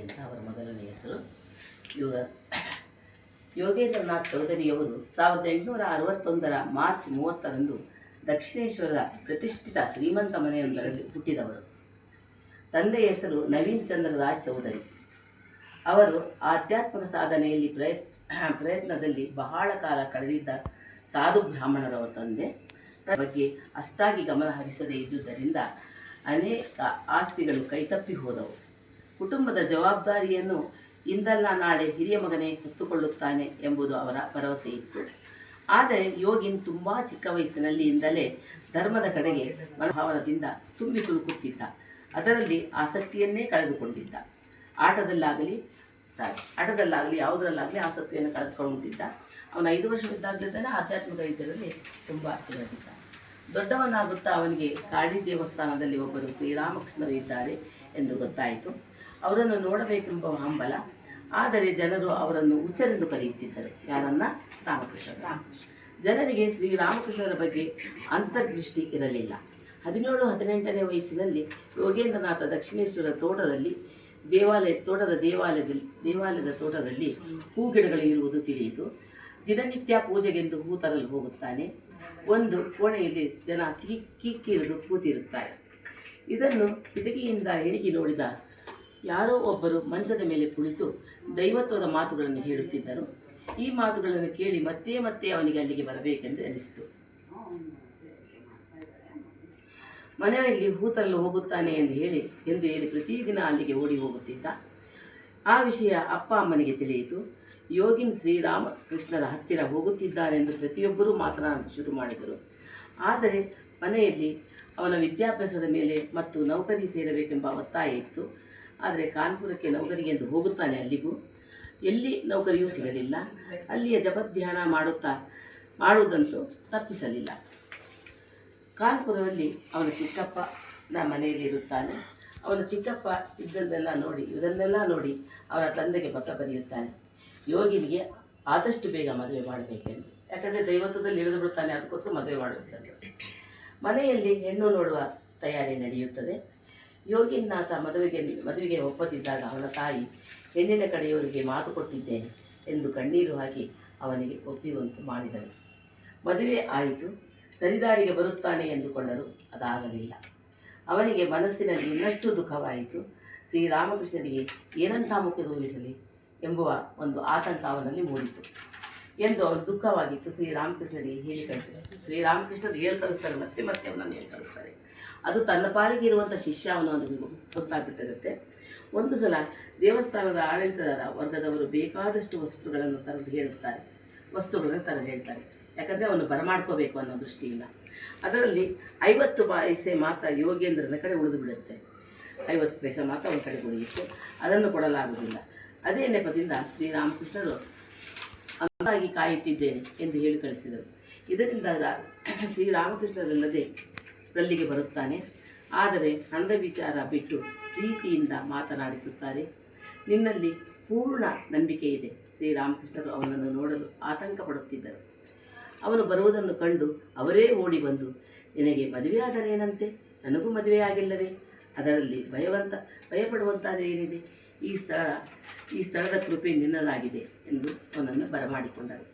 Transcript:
ಅಂತ ಅವರ ಮೊದಲನೇ ಹೆಸರು. ಯೋಗೇಂದ್ರನಾಥ್ ಚೌಧರಿಯವರು 1861 ಮಾರ್ಚ್ 30ರಂದು ದಕ್ಷಿಣೇಶ್ವರದ ಪ್ರತಿಷ್ಠಿತ ಶ್ರೀಮಂತ ಮನೆಯೊಂದರಲ್ಲಿ ಹುಟ್ಟಿದವರು. ತಂದೆಯ ಹೆಸರು ನವೀನ್ ಚಂದ್ರ ರಾಯ್ ಚೌಧರಿ. ಅವರು ಆಧ್ಯಾತ್ಮಿಕ ಸಾಧನೆಯಲ್ಲಿ ಪ್ರಯತ್ನದಲ್ಲಿ ಬಹಳ ಕಾಲ ಕಳೆದಿದ್ದ ಸಾಧು ಬ್ರಾಹ್ಮಣರವರ ತಂದೆ ಬಗ್ಗೆ ಅಷ್ಟಾಗಿ ಗಮನ ಹರಿಸದೇ ಇದ್ದುದರಿಂದ ಅನೇಕ ಆಸ್ತಿಗಳು ಕೈತಪ್ಪಿ ಹೋದವು. ಕುಟುಂಬದ ಜವಾಬ್ದಾರಿಯನ್ನು ಇಂದಲ್ಲ ನಾಳೆ ಹಿರಿಯ ಮಗನೇ ಹೊತ್ತುಕೊಳ್ಳುತ್ತಾನೆ ಎಂಬುದು ಅವರ ಭರವಸೆ ಇತ್ತು. ಆದರೆ ಯೋಗಿನ್ ತುಂಬ ಚಿಕ್ಕ ವಯಸ್ಸಿನಲ್ಲಿಂದಲೇ ಧರ್ಮದ ಕಡೆಗೆ ಮನೋಭಾವನದಿಂದ ತುಂಬಿ ತುಳುಕುತ್ತಿದ್ದ. ಅದರಲ್ಲಿ ಆಸಕ್ತಿಯನ್ನೇ ಕಳೆದುಕೊಂಡಿದ್ದ. ಆಟದಲ್ಲಾಗಲಿ ಯಾವುದರಲ್ಲಾಗಲಿ ಆಸಕ್ತಿಯನ್ನು ಕಳೆದುಕೊಂಡಿದ್ದ. ಅವನು 5 ವರ್ಷವಿದ್ದಾಗಲಿದ್ದಾನೆ ಆಧ್ಯಾತ್ಮಿಕ ಇದರಲ್ಲಿ ತುಂಬ ಇರಲಿದ್ದ. ದೊಡ್ಡವನಾಗುತ್ತಾ ಅವನಿಗೆ ಕಾಳಿ ದೇವಸ್ಥಾನದಲ್ಲಿ ಒಬ್ಬರು ಶ್ರೀರಾಮಕೃಷ್ಣರು ಇದ್ದಾರೆ ಎಂದು ಗೊತ್ತಾಯಿತು. ಅವರನ್ನು ನೋಡಬೇಕೆಂಬ ಹಂಬಲ. ಆದರೆ ಜನರು ಅವರನ್ನು ಹುಚ್ಚರೆಂದು ಕರೆಯುತ್ತಿದ್ದರು. ಯಾರನ್ನ? ರಾಮಕೃಷ್ಣ. ಜನರಿಗೆ ಶ್ರೀರಾಮಕೃಷ್ಣರ ಬಗ್ಗೆ ಅಂತರ್ದೃಷ್ಟಿ ಇರಲಿಲ್ಲ. 17-18ನೇ ವಯಸ್ಸಿನಲ್ಲಿ ಯೋಗೇಂದ್ರನಾಥ ದಕ್ಷಿಣೇಶ್ವರ ದೇವಾಲಯದ ತೋಟದಲ್ಲಿ ಹೂಗಿಡಗಳು ಇರುವುದು ತಿಳಿಯಿತು. ದಿನನಿತ್ಯ ಪೂಜೆಗೆಂದು ಹೂ ತರಲು ಹೋಗುತ್ತಾನೆ. ಒಂದು ಕೋಣೆಯಲ್ಲಿ ಜನ ಕಿಕ್ಕಿರಿದು ಕೂತಿರುತ್ತಾರೆ. ಇದನ್ನು ಕಿಟಕಿಯಿಂದ ಇಣುಕಿ ನೋಡಿದ ಯಾರೋ ಒಬ್ಬರು ಮಂಚದ ಮೇಲೆ ಕುಳಿತು ದೈವತ್ವದ ಮಾತುಗಳನ್ನು ಹೇಳುತ್ತಿದ್ದರು. ಈ ಮಾತುಗಳನ್ನು ಕೇಳಿ ಮತ್ತೆ ಮತ್ತೆ ಅವನಿಗೆ ಅಲ್ಲಿಗೆ ಬರಬೇಕೆಂದು ಅನಿಸಿತು. ಮನೆಯಲ್ಲಿ ಹೂ ತರಲು ಹೋಗುತ್ತಾನೆ ಎಂದು ಹೇಳಿ ಪ್ರತಿದಿನ ಅಲ್ಲಿಗೆ ಓಡಿ ಹೋಗುತ್ತಿದ್ದ. ಆ ವಿಷಯ ಅಪ್ಪ ಅಮ್ಮನಿಗೆ ತಿಳಿಯಿತು. ಯೋಗಿನ್ ಶ್ರೀರಾಮಕೃಷ್ಣರ ಹತ್ತಿರ ಹೋಗುತ್ತಿದ್ದಾನೆಂದು ಪ್ರತಿಯೊಬ್ಬರೂ ಮಾತನಾಡಲು ಶುರು ಮಾಡಿದರು. ಆದರೆ ಮನೆಯಲ್ಲಿ ಅವನ ವಿದ್ಯಾಭ್ಯಾಸದ ಮೇಲೆ ಮತ್ತು ನೌಕರಿ ಸೇರಬೇಕೆಂಬ ಒತ್ತಾಯ ಇತ್ತು. ಆದರೆ ಕಾನ್ಪುರಕ್ಕೆ ನೌಕರಿಗೆಂದು ಹೋಗುತ್ತಾನೆ. ಅಲ್ಲಿಗೂ ಎಲ್ಲಿ ನೌಕರಿಯೂ ಸಿಗಲಿಲ್ಲ. ಅಲ್ಲಿಯ ಜಪಧ್ಯಾನ ಮಾಡುವುದಂತೂ ತಪ್ಪಿಸಲಿಲ್ಲ. ಕಾನ್ಪುರದಲ್ಲಿ ಅವನ ಚಿಕ್ಕಪ್ಪನ ಮನೆಯಲ್ಲಿ ಇರುತ್ತಾನೆ. ಅವನ ಚಿಕ್ಕಪ್ಪ ಇದನ್ನೆಲ್ಲ ನೋಡಿ ಅವನ ತಂದೆಗೆ ಪತ್ರ ಬರೆಯುತ್ತಾನೆ. ಯೋಗಿನಿಗೆ ಆದಷ್ಟು ಬೇಗ ಮದುವೆ ಮಾಡಬೇಕೆಂದು. ಯಾಕಂದರೆ ದೈವತ್ವದಲ್ಲಿ ಇಳಿದು ಬಿಡುತ್ತಾನೆ, ಅದಕ್ಕೋಸ್ಕರ ಮದುವೆ ಮಾಡುತ್ತಂತೆ. ಮನೆಯಲ್ಲಿ ಹೆಣ್ಣು ನೋಡುವ ತಯಾರಿ ನಡೆಯುತ್ತದೆ. ಯೋಗಿನಾಥ ಮದುವೆಗೆ ಒಪ್ಪದಿದ್ದಾಗ ಅವನ ತಾಯಿ ಹೆಣ್ಣಿನ ಕಡೆಯವರಿಗೆ ಮಾತು ಕೊಟ್ಟಿದ್ದೇನೆ ಎಂದು ಕಣ್ಣೀರು ಹಾಕಿ ಅವನಿಗೆ ಒಪ್ಪಿರುವಂತೆ ಮಾಡಿದಳು. ಮದುವೆ ಆಯಿತು. ಸರಿದಾರಿಗೆ ಬರುತ್ತಾನೆ ಎಂದುಕೊಂಡರು. ಅದಾಗಲಿಲ್ಲ. ಅವನಿಗೆ ಮನಸ್ಸಿನಲ್ಲಿ ಇನ್ನಷ್ಟು ದುಃಖವಾಯಿತು. ಶ್ರೀರಾಮಕೃಷ್ಣರಿಗೆ ಏನಂತ ಮುಖ ತೋರಿಸಲಿ ಎಂಬುವ ಒಂದು ಆತಂಕ ಅವನಲ್ಲಿ ಮೂಡಿತು ಎಂದು ಅವನು ದುಃಖವಾಗಿತ್ತು. ಶ್ರೀರಾಮಕೃಷ್ಣರಿಗೆ ಹೇಳಿ ಕಳಿಸಿದರು. ಶ್ರೀರಾಮಕೃಷ್ಣರು ಹೇಳಿ ಕಳಿಸ್ತಾರೆ, ಮತ್ತೆ ಅವನನ್ನು ಹೇಳಿ ಕಳಿಸ್ತಾರೆ. ಅದು ತನ್ನ ಪಾಲಿಗೆ ಇರುವಂಥ ಶಿಷ್ಯ ಅವನಿಗೆ ಗೊತ್ತಾಗ್ಬಿಟ್ಟಿರುತ್ತೆ. ಒಂದು ಸಲ ದೇವಸ್ಥಾನದ ಆಡಳಿತದ ವರ್ಗದವರು ಬೇಕಾದಷ್ಟು ವಸ್ತುಗಳನ್ನು ತರಲು ಹೇಳ್ತಾರೆ. ಯಾಕಂದರೆ ಅವನು ಬರಮಾಡ್ಕೋಬೇಕು ಅನ್ನೋ ದೃಷ್ಟಿಯಿಂದ. ಅದರಲ್ಲಿ 50 ಪೈಸೆ ಮಾತ್ರ ಯೋಗೇಂದ್ರನ ಕಡೆ ಉಳಿದು ಬಿಡುತ್ತೆ. 50 ಪೈಸೆ ಮಾತ್ರ ಅವನ ಕಡೆ ಉಳಿಯಿತು. ಅದನ್ನು ಕೊಡಲಾಗುವುದಿಲ್ಲ. ಅದೇ ನೆಪದಿಂದ ಶ್ರೀರಾಮಕೃಷ್ಣರು ಅಂದಾಗಿ ಕಾಯುತ್ತಿದ್ದೇನೆ ಎಂದು ಹೇಳಿ ಕಳಿಸಿದರು. ಇದರಿಂದ ಶ್ರೀರಾಮಕೃಷ್ಣರಲ್ಲಿಗೆ ಬರುತ್ತಾನೆ. ಆದರೆ ಹಣದ ವಿಚಾರ ಬಿಟ್ಟು ಪ್ರೀತಿಯಿಂದ ಮಾತನಾಡಿಸುತ್ತಾರೆ. ನಿನ್ನಲ್ಲಿ ಪೂರ್ಣ ನಂಬಿಕೆ ಇದೆ. ಶ್ರೀರಾಮಕೃಷ್ಣರು ಅವನನ್ನು ನೋಡಲು ಆತಂಕ ಪಡುತ್ತಿದ್ದರು. ಅವನು ಬರುವುದನ್ನು ಕಂಡು ಅವರೇ ಓಡಿ ಬಂದು, ನಿನಗೆ ಮದುವೆಯಾದರೇನಂತೆ? ನನಗೂ ಮದುವೆ ಆಗಿಲ್ಲವೇ? ಅದರಲ್ಲಿ ಭಯಪಡುವಂತಾದೇನಿದೆ? ಈ ಸ್ಥಳದ ಕೃಪೆ ನಿನ್ನದಾಗಿದೆ ಎಂದು ಅವನನ್ನು ಬರಮಾಡಿಕೊಂಡರು.